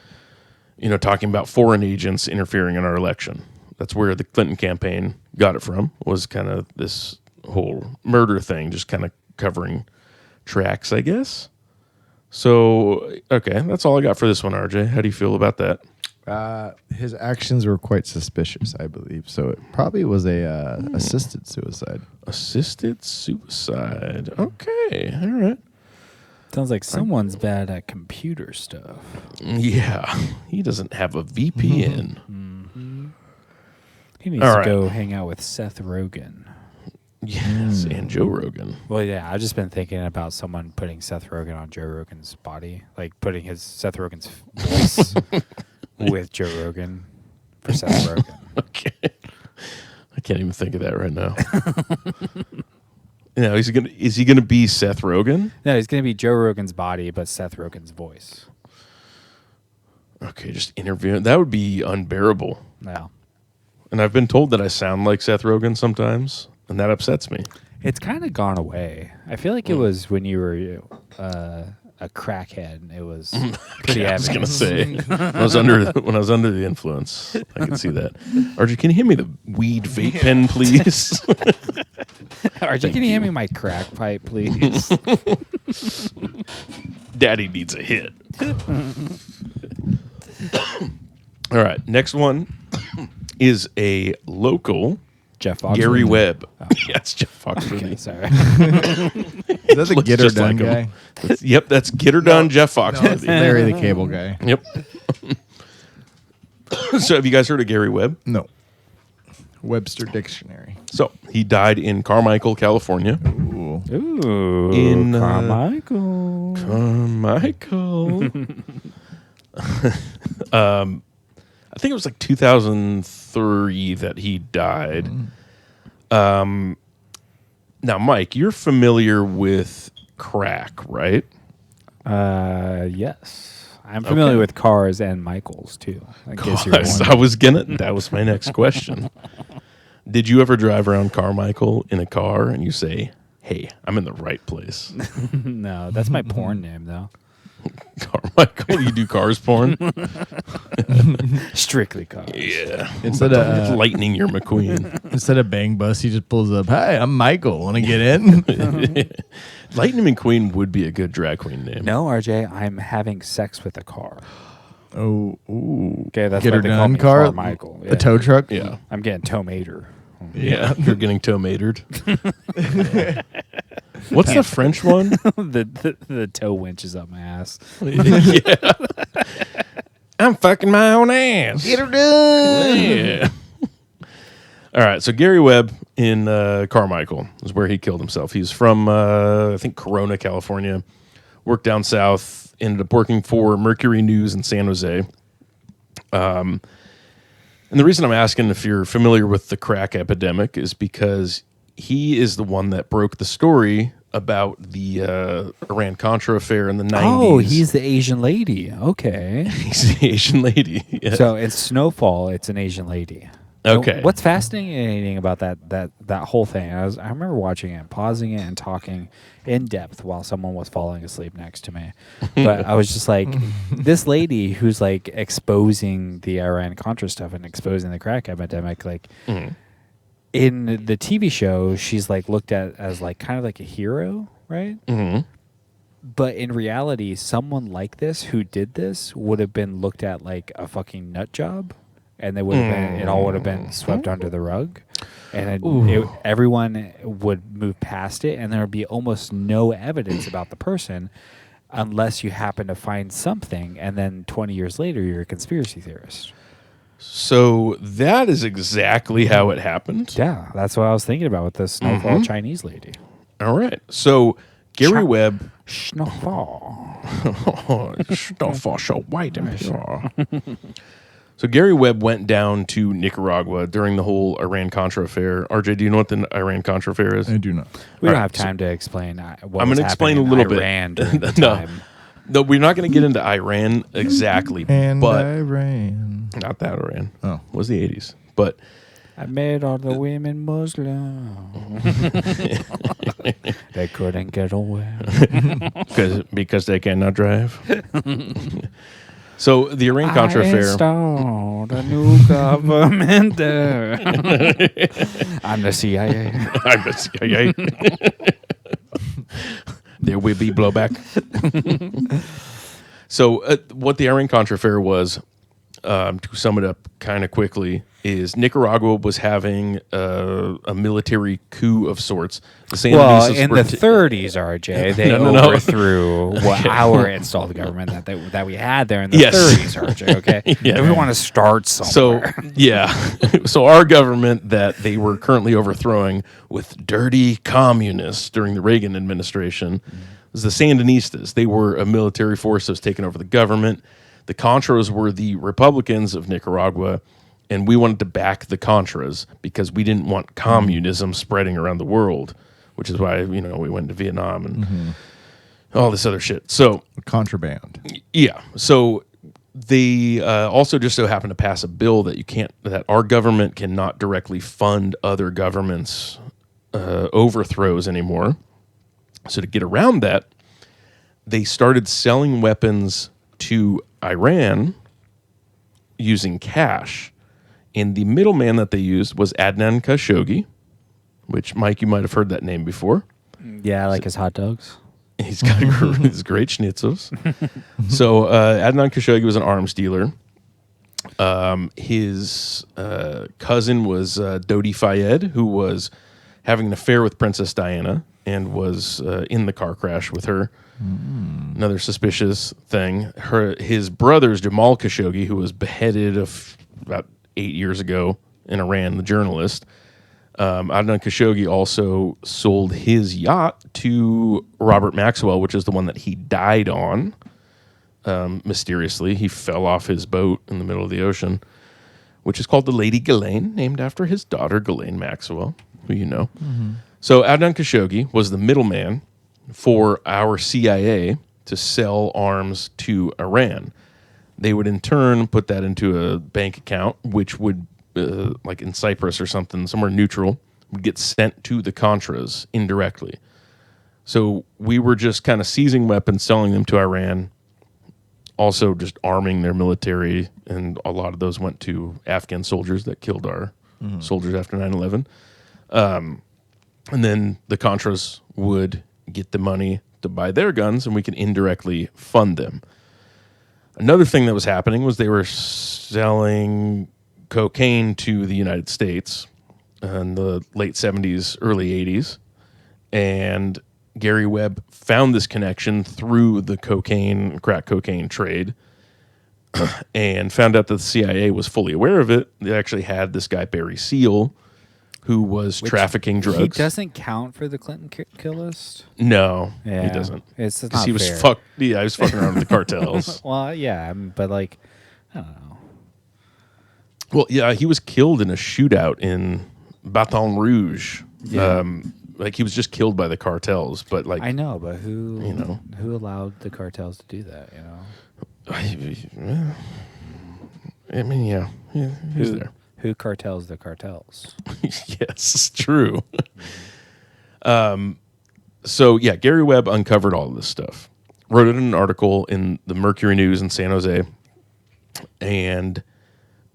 talking about foreign agents interfering in our election. That's where the Clinton campaign got it from, was kind of this whole murder thing, just kind of covering tracks, I guess. So, okay, that's all I got for this one, RJ. How do you feel about that? His actions were quite suspicious, I believe. So it probably was a assisted suicide. Assisted suicide. Okay, all right. Sounds like someone's bad at computer stuff. Yeah, he doesn't have a VPN. He needs to go hang out with Seth Rogen. Yes, and Joe Rogan. Well, yeah, I've just been thinking about someone putting Seth Rogen on Joe Rogan's body, like putting Seth Rogen's voice with Joe Rogan for Seth Rogen. Okay, I can't even think of that right now. Is he gonna be Seth Rogen? No, he's gonna be Joe Rogan's body, but Seth Rogen's voice. Okay, just interviewing. That would be unbearable. No. And I've been told that I sound like Seth Rogen sometimes, and that upsets me. It's kind of gone away. I feel like it was when you were a crackhead. It was pretty I was evident. gonna say when I was under the influence, I can see that. RJ, can you hand me the weed vape pen, please? RJ, can you hand me my crack pipe, please? Daddy needs a hit. All right, next one is a local Jeff Foxworthy. Gary Webb. Oh. Yes, Jeff Foxworthy. Okay, sorry. Is that the Looks Get Her just Done like him. guy? Yep, that's Get Her Done Jeff Foxworthy. Larry the Cable Guy. Yep. So have you guys heard of Gary Webb? No. Webster Dictionary. So he died in Carmichael, California. Ooh. Ooh, In, Carmichael. Carmichael. I think it was like 2003 that he died. Now, Mike, you're familiar with crack, right? Yes. I'm familiar with cars and Michaels too. In case you were wondering. That was my next question. Did you ever drive around Carmichael in a car and you say, "Hey, I'm in the right place"? No, that's my porn name though. Carmichael, you do cars porn? Strictly cars. Yeah. Instead of Lightning your McQueen. Instead of Bang Bus, he just pulls up. Hi, I'm Michael. Want to get in? Lightning McQueen would be a good drag queen name. No, RJ, I'm having sex with a car. Oh, ooh. Okay, that's Get why Her they call Done me car? Carmichael. A tow truck? Yeah. I'm getting tow mater. Yeah. You're getting tomatered. What's the French one? the tow winch is up my ass. Yeah. I'm fucking my own ass. Get her done. Yeah. All right. So Gary Webb in Carmichael is where he killed himself. He's from, I think, Corona, California. Worked down south. Ended up working for Mercury News in San Jose. And the reason I'm asking if you're familiar with the crack epidemic is because he is the one that broke the story about the Iran-Contra affair in the 90s. Oh, he's the Asian lady. Okay. He's the Asian lady. Yeah. So it's Snowfall. It's an Asian lady. Okay. What's fascinating about that whole thing? I remember watching it, pausing it, and talking in depth while someone was falling asleep next to me. But I was just like, this lady who's like exposing the Iran-Contra stuff and exposing the crack epidemic, like in the TV show, she's like looked at as like kind of like a hero, right? Mm-hmm. But in reality, someone like this who did this would have been looked at like a fucking nut job. And they would have been, it all would have been swept under the rug, and everyone would move past it, and there would be almost no evidence about the person, unless you happen to find something, and then 20 years later, you're a conspiracy theorist. So that is exactly how it happened. Yeah, that's what I was thinking about with the Snowfall Chinese lady. All right. So Gary Webb. Snowfall. Snowfall so white and pure. So Gary Webb went down to Nicaragua during the whole Iran-Contra affair. RJ, do you know what the Iran-Contra affair is? I do not. We don't All have right, time to explain what I'm was gonna explain happening a little in bit. Iran during the No. time. No, we're not going to get into Iran exactly, And but I ran. not that Iran. Oh. It was the 80s. But I made all the women Muslim. They couldn't get away. because they cannot drive. So the Iran-Contra I affair. installed a new government there. I'm the CIA. I'm the CIA. There will be blowback. So what the Iran-Contra affair was, to sum it up kind of quickly, is Nicaragua was having a military coup of sorts. The Well, Sandinistas in were the 30s, RJ, they No. overthrew our installed government that we had there in the Yes. 30s, RJ. Okay, Yeah. if we want to start So somewhere. yeah, so our government that they were currently overthrowing with dirty communists during the Reagan administration was the Sandinistas. They were a military force that was taking over the government. The Contras were the Republicans of Nicaragua, and we wanted to back the Contras because we didn't want communism spreading around the world, which is why we went to Vietnam and all this other shit. So Contraband. yeah, so they also just so happen to pass a bill that our government cannot directly fund other governments' overthrows anymore. So to get around that, they started selling weapons to Iran using cash. And the middleman that they used was Adnan Khashoggi, which, Mike, you might have heard that name before. Yeah, I like his hot dogs. He's got his great schnitzels. So Adnan Khashoggi was an arms dealer. His cousin was Dodi Fayed, who was having an affair with Princess Diana and was in the car crash with her. Another suspicious thing. His brother's Jamal Khashoggi, who was beheaded about 8 years ago in Iran, the journalist. Adnan Khashoggi also sold his yacht to Robert Maxwell, which is the one that he died on. Mysteriously, he fell off his boat in the middle of the ocean, which is called the Lady Ghislaine, named after his daughter Ghislaine Maxwell, who you know. So Adnan Khashoggi was the middleman for our CIA to sell arms to Iran. They would in turn put that into a bank account, which would, like in Cyprus or something, somewhere neutral, would get sent to the Contras indirectly. So we were just kind of seizing weapons, selling them to Iran, also just arming their military, and a lot of those went to Afghan soldiers that killed our soldiers after 9/11. And then the Contras would get the money to buy their guns, and we can indirectly fund them. Another thing that was happening was they were selling cocaine to the United States in the late 70s, early 80s. And Gary Webb found this connection through the crack cocaine trade and found out that the CIA was fully aware of it. They actually had this guy, Barry Seal, who was trafficking drugs. He doesn't count for the Clinton kill list? No, Yeah, he doesn't. It's 'Cause not he was fair. he was fucking around with the cartels. Well, yeah, but like, I don't know. Well, yeah, he was killed in a shootout in Baton Rouge. Yeah. Like he was just killed by the cartels, but like I know, but who who allowed the cartels to do that? I mean, yeah, he's there. Who cartels the cartels? Yes, it's true. So yeah, Gary Webb uncovered all of this stuff, wrote it in an article in the Mercury News in San Jose, and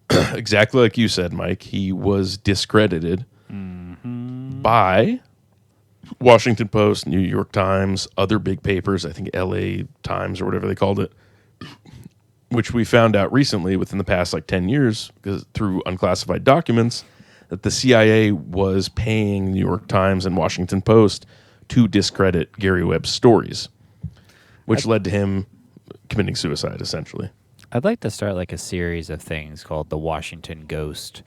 exactly like you said, Mike, he was discredited by Washington Post, New York Times, other big papers, I think LA Times or whatever they called it, which we found out recently within the past 10 years through unclassified documents that the CIA was paying New York Times and Washington Post to discredit Gary Webb's stories, which led to him committing suicide, essentially. I'd like to start a series of things called The Washington Ghost.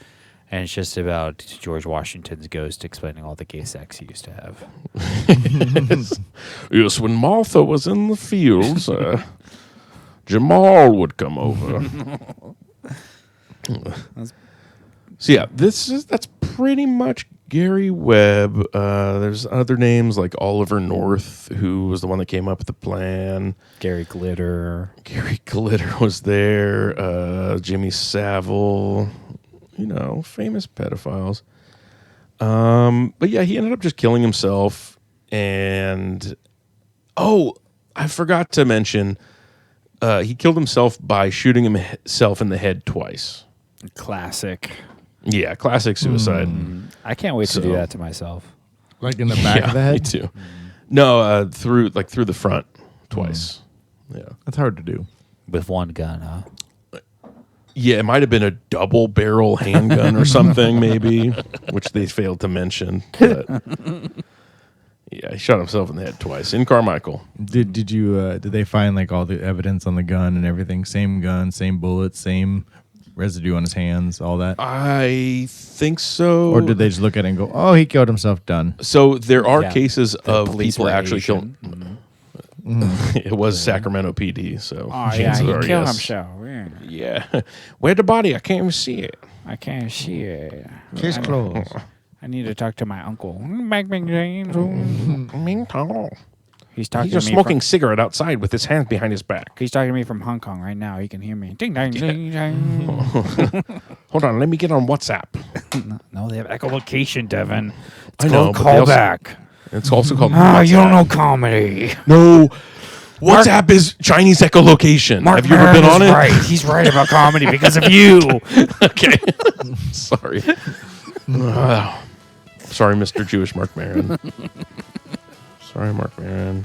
And it's just about George Washington's ghost explaining all the gay sex he used to have. Yes, when Martha was in the fields, Jamal would come over. So yeah, that's pretty much Gary Webb. There's other names like Oliver North, who was the one that came up with the plan. Gary Glitter. Gary Glitter was there. Jimmy Savile, famous pedophiles. But yeah, he ended up just killing himself. And I forgot to mention, he killed himself by shooting himself in the head twice. Classic. Yeah, classic suicide. I can't wait to do that to myself. Like in the back of the head? Me too. No, through the front twice. Yeah. That's hard to do. With one gun, huh? Yeah, it might have been a double barrel handgun or something, maybe, which they failed to mention. But yeah, he shot himself in the head twice in Carmichael. Did they find like all the evidence on the gun and everything? Same gun, same bullet, same residue on his hands, all that? I think so. Or did they just look at it and go, "Oh, he killed himself, done"? So there are cases The of police people were actually Asian. killed. It was Sacramento PD, so Oh, yeah, chances he are killed yes. himself. Yeah. Yeah, where'd the body? I can't even see it. I can't see it. Case closed. I need to talk to my uncle. He's talking He's to just me smoking cigarette outside with his hands behind his back. He's talking to me from Hong Kong right now. He can hear me. Ding dang ding dang. Hold on, let me get on WhatsApp. No, they have echolocation, Devin. It's I know, called but they also- callback. It's also called Ah, WhatsApp. you don't know comedy. No, WhatsApp is Chinese echolocation. Mark Have you ever been Maron on is it? Right. He's right about comedy because of you. Okay. Sorry. Sorry, Mr. Jewish Mark Maron. Sorry, Mark Maron.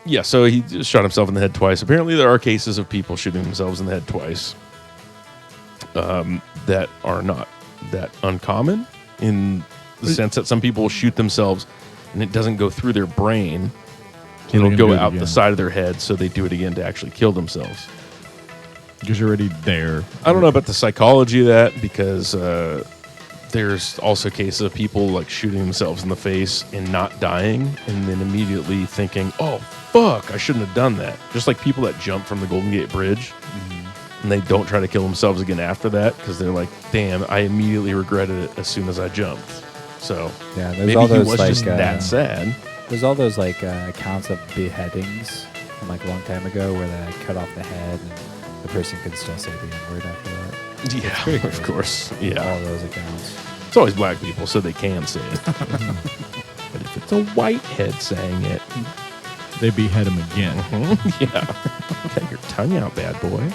Yeah, so he just shot himself in the head twice. Apparently, there are cases of people shooting themselves in the head twice that are not that uncommon in the sense that some people will shoot themselves and it doesn't go through their brain. So It'll they can go do it out again. the side of their head, so they do it again to actually kill themselves. Because you're already there. I don't know about the psychology of that because there's also cases of people like shooting themselves in the face and not dying and then immediately thinking, oh, fuck, I shouldn't have done that. Just like people that jump from the Golden Gate Bridge and they don't try to kill themselves again after that because they're like, damn, I immediately regretted it as soon as I jumped. So Yeah, there's maybe all he those was like just that sad. there's all those like accounts of beheadings from like a long time ago where they like, cut off the head and the person could still say the N-word after that. Yeah, of course. Yeah. All those accounts. It's always black people, so they can say it. But if it's a white head saying it, They behead him again. yeah. Cut your tongue out, bad boy.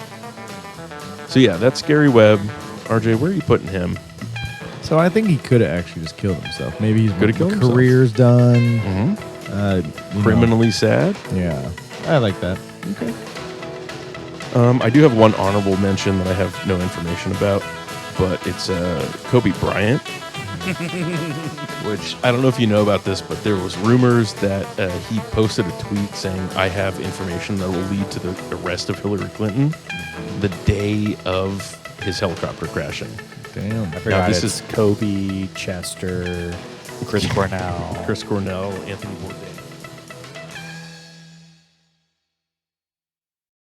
So yeah, that's Gary Webb. RJ, where are you putting him? So I think he could have actually just killed himself. Maybe he's Coulda killed himself. career's done. Mm-hmm. You Criminally sad. know. Yeah, I like that. Okay. I do have one honorable mention that I have no information about, but it's Kobe Bryant. Which I don't know if you know about this, but there was rumors that he posted a tweet saying, "I have information that will lead to the arrest of Hillary Clinton," the day of his helicopter crashing. Damn. I forgot this it's Kobe, Chester, Chris Cornell. Chris Cornell, Anthony